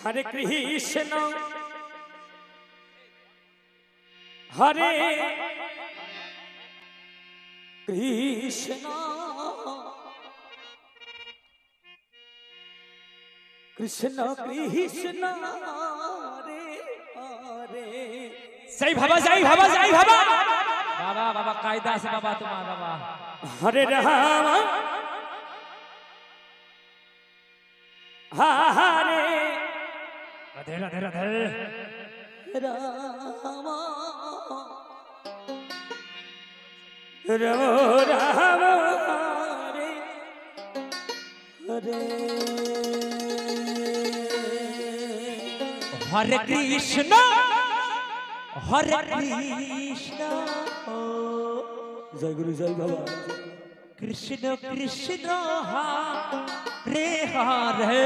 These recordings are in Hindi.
हरे कृष्ण हरे कृष्ण कृष्ण कृष्ण हरे हरे जय बाबा जय बाबा जय बाबा बाबा बाबा कायदा से बाबा तुम्हारा बाबा हरे राम हरे राधे राधे राधे राम राम राम हरे हरे हरे कृष्ण हरे कृष्ण जय गुरु जय बाबा कृष्ण कृष्ण हरे हरे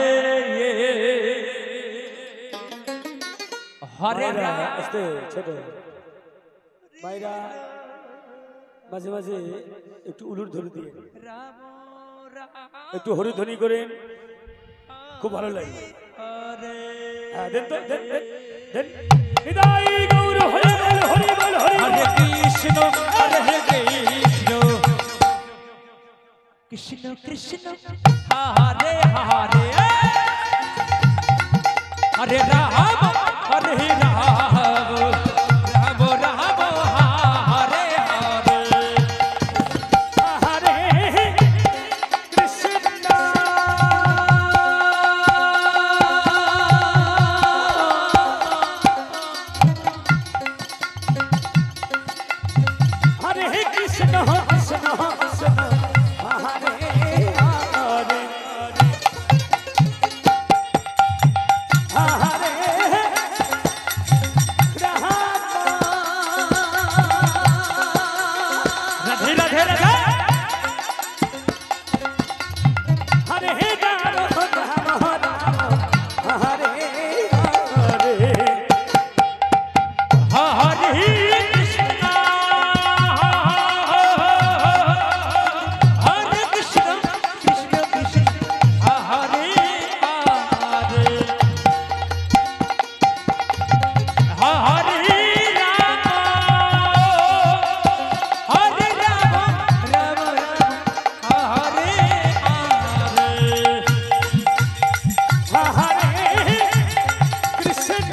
हरे আস্তে ছোট ভাইরা মাঝে মাঝে একটু উলুর ধ্বনি দিয়ে একটু হরিধ্বনি করেন খুব ভালো লাগবে হ্যাঁ দেন তো দেন দেন দেন হৃদয় গৌর হরি বল হরি বল हरे कृष्ण हरे कृष्ण कृष्ण कृष्ण हरे हरे हरे राम हरे राम राम राम हरे हरे हरे कृष्ण हरे कृष्ण कृष्ण कृष्ण हरे हरे हरे राधे राधे राधे हरे राम राम राम हरे हरे हरे कृष्ण हरे कृष्ण कृष्ण कृष्ण हरे हरे हरे राम राम राम हरे हरे हरे कृष्ण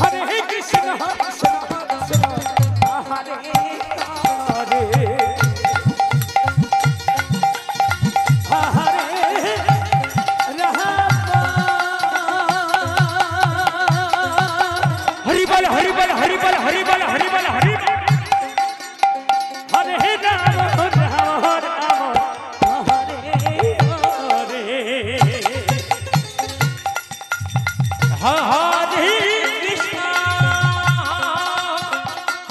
हरे कृष्ण कृष्ण कृष्ण हरे हरे हरे हरि बल हरि बल हरि बल हरि बल हरि बल हरि हरे राम राम राम हरे हरे हरे कृष्ण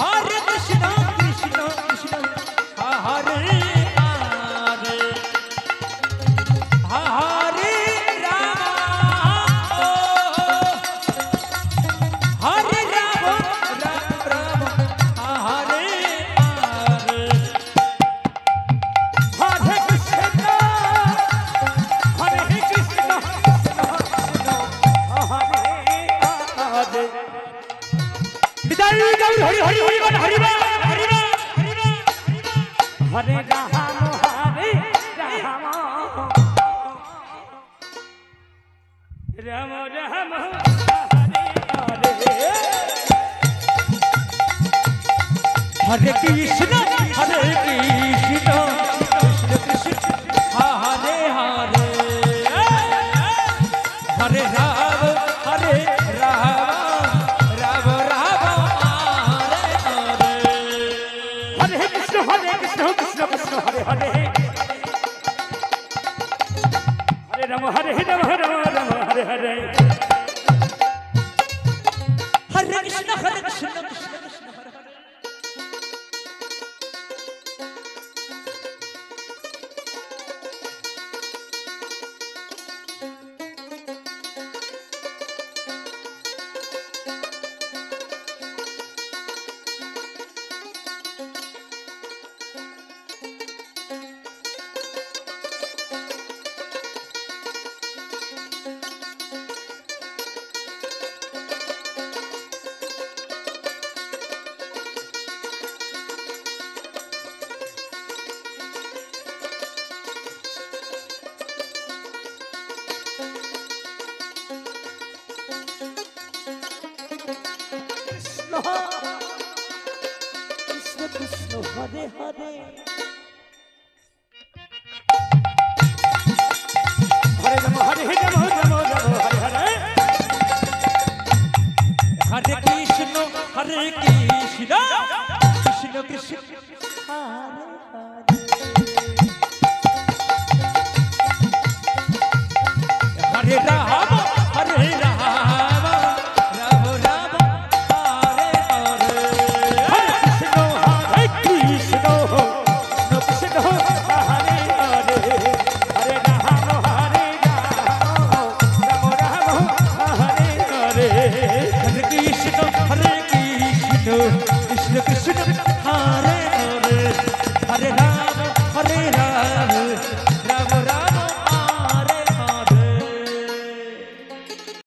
हरे कृष्ण कृष्ण कृष्ण हरे हरे हरे राम राम राम हरे हरे हरे कृष्ण हरे कृष्ण हरे हरे विदाई गौर हरि हरि हरि बल हरि बल हरि बल हरे राम हरे राम राम राम हरे हरे हरे कृष्ण कृष्ण कृष्ण हरे हरे हरे राम राम राम हरे हरे हरे कृष्ण कृष्ण कृष्ण हरे हरे हरे राम हरे राम राम राम हरे हरे हरे कृष्ण कृष्ण कृष्ण हरे हरे কৃষ্ণ কৃষ্ণ কৃষ্ণ হরে হরে হরে রাম হরে রাম রাম রাম হরে হরে হরে কৃষ্ণ কৃষ্ণ কৃষ্ণ হরে রাম হরে রাম রাম রাম হরে হরে হরে কৃষ্ণ কৃষ্ণ হরে হরে হরে রাম রাম হরে হরে হরে কৃষ্ণ কৃষ্ণ কৃষ্ণ হরে